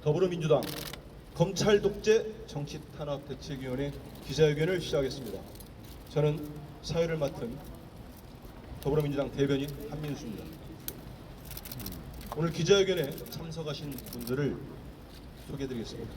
더불어민주당 검찰 독재 정치 탄압 대책위원회 기자회견을 시작하겠습니다. 저는 사회를 맡은 더불어민주당 대변인 한민수입니다. 오늘 기자회견에 참석하신 분들을 소개해드리겠습니다.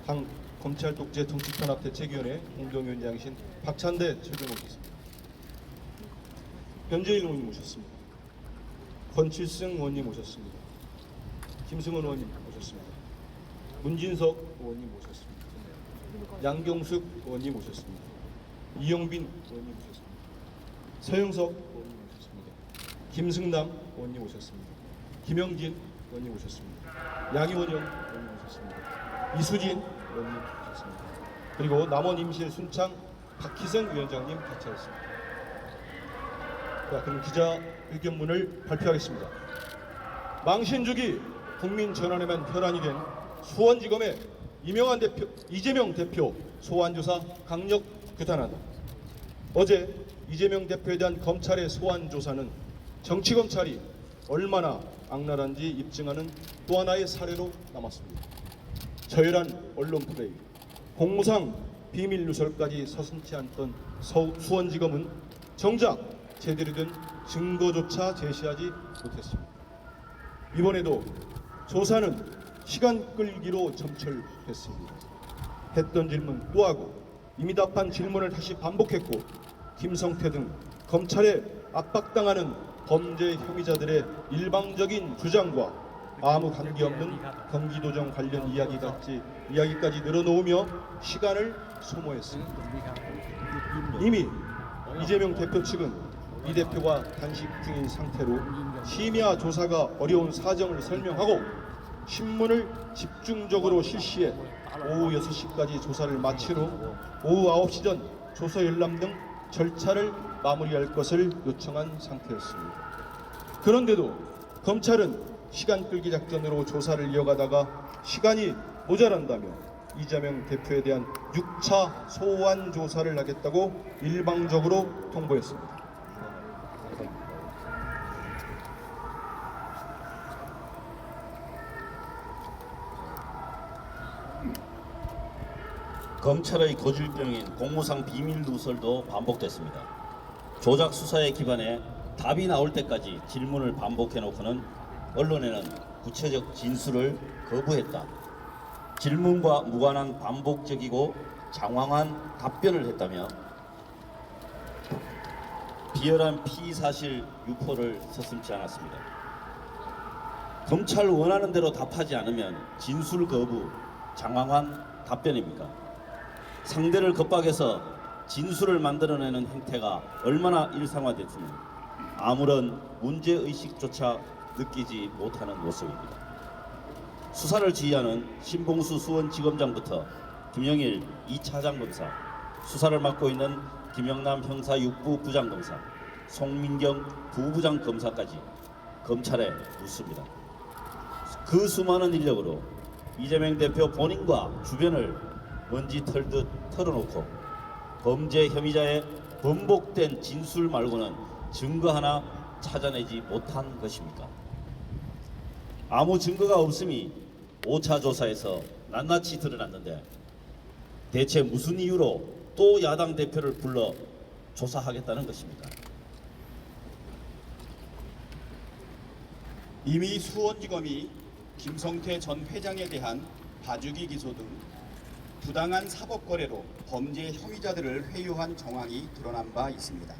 당 검찰 독재 정치 탄압 대책위원회 공동위원장이신 박찬대 최고위원 모셨습니다. 변재일 의원님 모셨습니다. 권칠승 의원님 모셨습니다. 김승원 의원님 모셨습니다. 문진석 의원님 모셨습니다. 양경숙 의원님 모셨습니다. 이영빈 의원님 모셨습니다. 서영석 의원님 모셨습니다. 김승남 의원님 모셨습니다. 김영진 의원님 모셨습니다. 양희원영 의원님 모셨습니다. 이수진 의원님 모셨습니다. 그리고 남원 임실 순창 박희성 위원장님 같이 하셨습니다. 자, 그럼 기자회견문을 발표하겠습니다. 망신주기 국민 전환에만 혈안이 된 수원지검의 이재명 대표 소환조사 강력 규탄한다. 어제 이재명 대표에 대한 검찰의 소환조사는 정치검찰이 얼마나 악랄한지 입증하는 또 하나의 사례로 남았습니다. 저열한 언론 플레이, 공무상 비밀 누설까지 서슴지 않던 수원지검은 정작 제대로 된 증거조차 제시하지 못했습니다. 이번에도 조사는 시간 끌기로 점철됐습니다. 했던 질문 또 하고 이미 답한 질문을 다시 반복했고 김성태 등 검찰에 압박당하는 범죄 혐의자들의 일방적인 주장과 아무 관계없는 경기도정 관련 이야기까지 늘어놓으며 시간을 소모했습니다. 이미 이재명 대표 측은 이 대표가 단식 중인 상태로 심야 조사가 어려운 사정을 설명하고 신문을 집중적으로 실시해 오후 6시까지 조사를 마친 후 오후 9시 전 조서 열람 등 절차를 마무리할 것을 요청한 상태였습니다. 그런데도 검찰은 시간 끌기 작전으로 조사를 이어가다가 시간이 모자란다며 이재명 대표에 대한 6차 소환 조사를 하겠다고 일방적으로 통보했습니다. 검찰의 고질병인 공무상 비밀 누설도 반복됐습니다. 조작 수사에 기반해 답이 나올 때까지 질문을 반복해놓고는 언론에는 구체적 진술을 거부했다. 질문과 무관한 반복적이고 장황한 답변을 했다며 비열한 피의사실 유포를 서슴지 않았습니다. 검찰 원하는 대로 답하지 않으면 진술 거부, 장황한 답변입니까? 상대를 겁박해서 진술을 만들어내는 행태가 얼마나 일상화됐으면 아무런 문제의식조차 느끼지 못하는 모습입니다. 수사를 지휘하는 신봉수 수원지검장부터 김영일 2차장 검사, 수사를 맡고 있는 김영남 형사 6부 부장검사, 송민경 부부장 검사까지 검찰에 묻습니다. 그 수많은 인력으로 이재명 대표 본인과 주변을 먼지 털듯 털어놓고 범죄 혐의자의 번복된 진술 말고는 증거 하나 찾아내지 못한 것입니까? 아무 증거가 없음이 5차 조사에서 낱낱이 드러났는데 대체 무슨 이유로 또 야당 대표를 불러 조사하겠다는 것입니까? 이미 수원지검이 김성태 전 회장에 대한 봐주기 기소 등 부당한 사법거래로 범죄 혐의자들을 회유한 정황이 드러난 바 있습니다.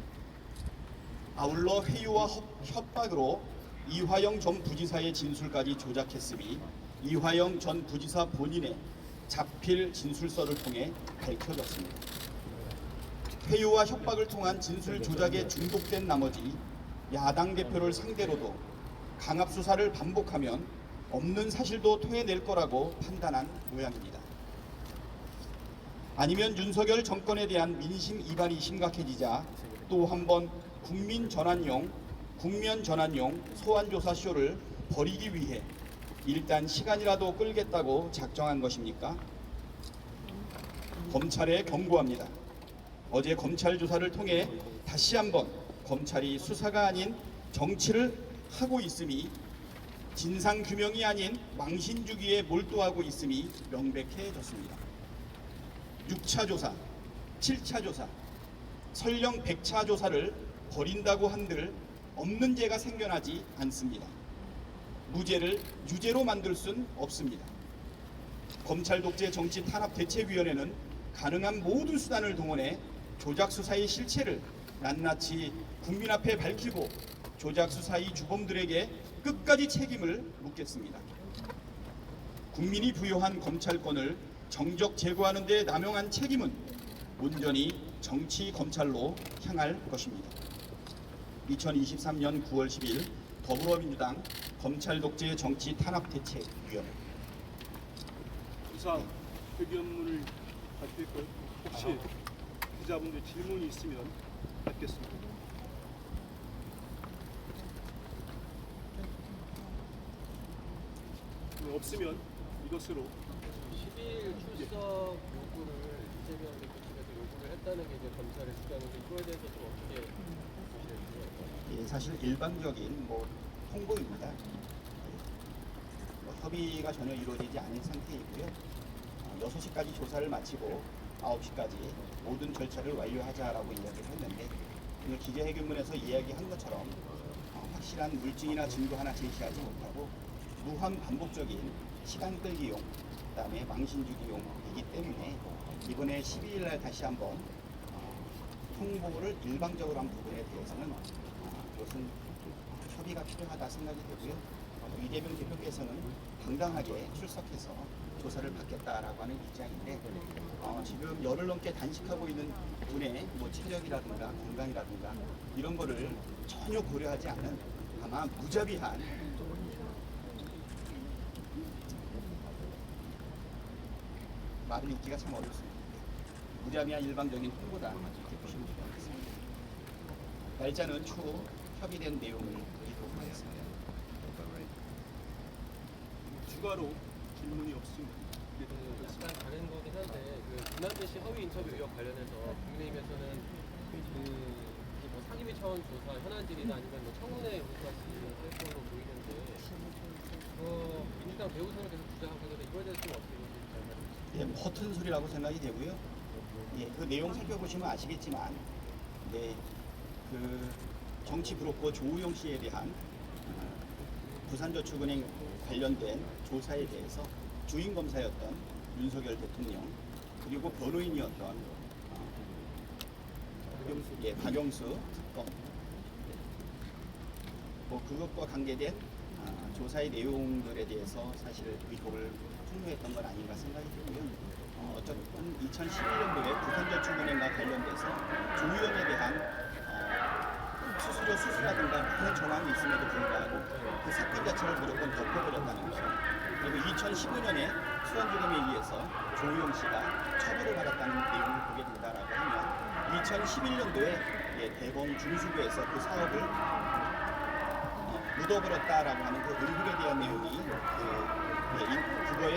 아울러 회유와 협박으로 이화영 전 부지사의 진술까지 조작했음이 이화영 전 부지사 본인의 자필 진술서를 통해 밝혀졌습니다. 회유와 협박을 통한 진술 조작에 중독된 나머지 야당 대표를 상대로도 강압 수사를 반복하면 없는 사실도 토해낼 거라고 판단한 모양입니다. 아니면 윤석열 정권에 대한 민심 이반이 심각해지자 또 한 번 국면 전환용 소환조사 쇼를 벌이기 위해 일단 시간이라도 끌겠다고 작정한 것입니까? 검찰에 경고합니다. 어제 검찰 조사를 통해 다시 한번 검찰이 수사가 아닌 정치를 하고 있음이 진상 규명이 아닌 망신 주기에 몰두하고 있음이 명백해졌습니다. 6차 조사, 7차 조사, 설령 100차 조사를 벌인다고 한들 없는 죄가 생겨나지 않습니다. 무죄를 유죄로 만들 순 없습니다. 검찰 독재 정치 탄압 대책위원회는 가능한 모든 수단을 동원해 조작 수사의 실체를 낱낱이 국민 앞에 밝히고 조작 수사의 주범들에게 끝까지 책임을 묻겠습니다. 국민이 부여한 검찰권을 정적 제거하는 데 남용한 책임은 온전히 정치 검찰로 향할 것입니다. 2023년 9월 10일 더불어민주당 검찰 독재 정치 탄압 대책위원회. 이상 회견문을 발표할 것 혹시 기자분들 질문이 있으면 받겠습니다. 없으면 이것으로 12일 출석 요구를 이재명 대표측에서 요구를 했다는 게 이제 검찰의 주장인데 이거에 대해서 좀 어떻게 보시는지요? 예, 사실 일방적인 통보입니다. 협의가 전혀 이루어지지 않은 상태이고요. 6시까지 조사를 마치고 9시까지 모든 절차를 완료하자라고 이야기를 했는데 오늘 기자회견문에서 이야기한 것처럼 확실한 물증이나 증거 하나 제시하지 못하고 무한 반복적인 시간 끌기용, 그다음에 망신주기용이기 때문에 이번에 12일 날 다시 한번 통보를 일방적으로 한 부분에 대해서는 그것은 협의가 필요하다 생각이 되고요. 이재명 대표께서는 당당하게 출석해서 조사를 받겠다라고 하는 입장인데 지금 열흘 넘게 단식하고 있는 분의 체력이라든가 건강이라든가 이런 거를 전혀 고려하지 않은 아마 무자비한 말을 읽기가 참 어렵습니다. 무자비한 일방적인 통보다 이렇게 보시면 될 것 같습니다. 날짜는 추후 협의된 내용을 드리도록 하겠습니다. 추가로 질문이 없습니다. 약간 다른 거긴 한데 김남재 씨 허위 인터뷰 의혹 관련해서 국민의힘에서는 이게 상임위 차원 조사 현안질이나 아니면 청문회 여기까지 할 걸로 보이는데 민주당 배우선을 계속 주장하고 있는데 이거에 대해서 좀 어떻게 보시는지 잘 말해주세요. 예, 허튼 소리라고 생각이 되고요. 예, 그 내용 살펴보시면 아시겠지만, 그 정치 브로커 조우영 씨에 대한 부산저축은행 관련된 조사에 대해서 주인 검사였던 윤석열 대통령 그리고 변호인이었던 박영수 특검, 그것과 관계된 조사의 내용들에 대해서 사실 의혹을 폭로했던 건 아닌가 생각이 들고요. 어쨌든 2011년도에 부산저축은행과 관련돼서 조우영에 대한 수수라든가 많은 정황이 있음에도 불구하고 그 사건 자체를 무조건 덮어버렸다는 것. 그리고 2015년에 수원지검에 의해서 조우영 씨가 처벌을 받았다는 내용을 보게 된다라고 하면 2011년도에 대검 중수부에서 그 사업을 묻어버렸다라고 하는 그 의혹에 대한 내용이 그거의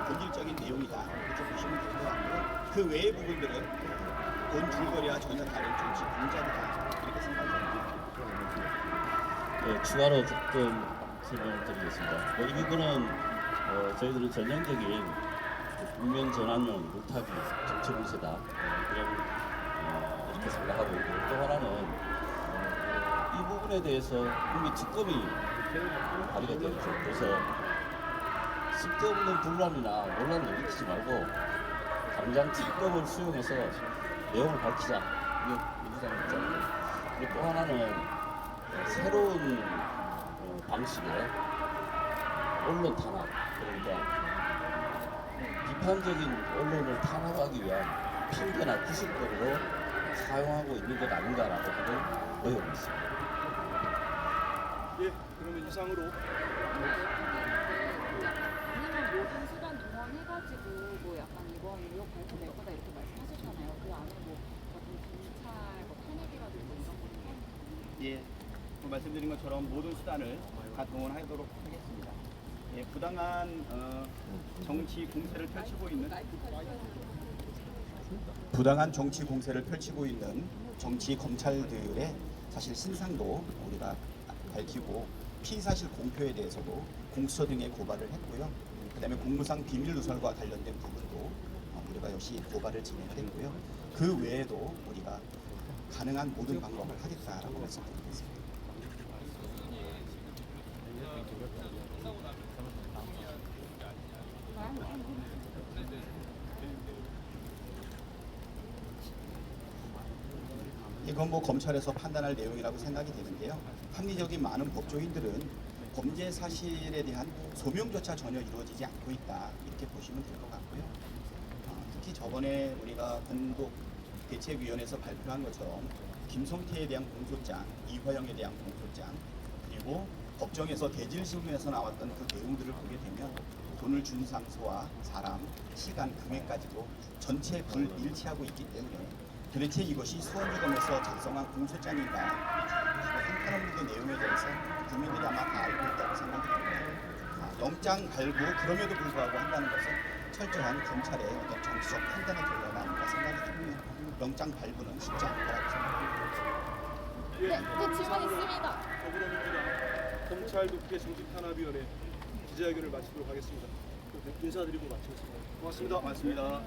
본질적인 내용이다 이렇게 보시면 될 것 같고요. 그 외의 부분들은 본 줄거리와 전혀 다른 정치 공작이다 이렇게 생각합니다. 네, 추가로 조금 설명을 드리겠습니다. 이 부분은 저희들은 전형적인 국면 전환용 물타기 정치 공세다 이렇게 생각하고 있고 또 하나는 이 부분에 대해서 이미 특검이 발의가 되었죠. 그래서 쓸데없는 분란이나 논란을 일으키지 말고 당장 특검을 수용해서 내용을 밝히자. 이게 민주당 입장이고 그리고 또 하나는 새로운 방식의 언론 탄압, 그러니까 비판적인 언론을 탄압하기 위한 핑계나 구실거리로 사용하고 있는 것 아닌가라고 하는 의혹이 있습니다. 예, 그러면 이상으로 모든 수단 동원해가지고 약간 이번 의혹 발표될 거다 이렇게 말씀하셨잖아요. 그 안에 어떤 검찰 탄핵이라든지 이런 거는 예, 말씀드린 것처럼 모든 수단을 다 동원하도록 하겠습니다. 예, 부당한 정치 공세를 펼치고 있는 정치 검찰들의 사실 신상도 우리가 밝히고 피의 사실 공표에 대해서도 공수처 등에 고발을 했고요. 그다음에 공무상 비밀 누설과 관련된 부분도 우리가 역시 고발을 진행했고요. 그 외에도 우리가 가능한 모든 방법을 하겠다라고 말씀드리겠습니다. 이건 뭐 검찰에서 판단할 내용이라고 생각이 되는데요. 합리적인 많은 법조인들은 범죄 사실에 대한 소명조차 전혀 이루어지지 않고 있다 이렇게 보시면 될 것 같고요. 특히 저번에 우리가 공동 대책위원회에서 발표한 것처럼 김성태에 대한 공소장, 이화영에 대한 공소장, 그리고 법정에서 대질신문에서 나왔던 그 내용들을 보게 되면 돈을 준 상소와 사람, 시간, 금액까지도 전체 불일치하고 있기 때문에 도대체 이것이 수원지검에서 작성한 공소장인가 한편없는 내용에 대해서 국민들이 아마 다 알고 있다고 생각이 듭니다. 영장 발부 그럼에도 불구하고 한다는 것은 철저한 검찰의 어떤 정치적 판단의 결과가 아닌가 생각이 듭니다. 영장 발부는 쉽지 않을 거라고 생각합니다. 예, 네, 또 질문 있습니다. 더불어민주당 검찰국회 정직탄압위원회 기자회견을 마치도록 하겠습니다. 인사드리고 마치겠습니다. 고맙습니다. 고맙습니다.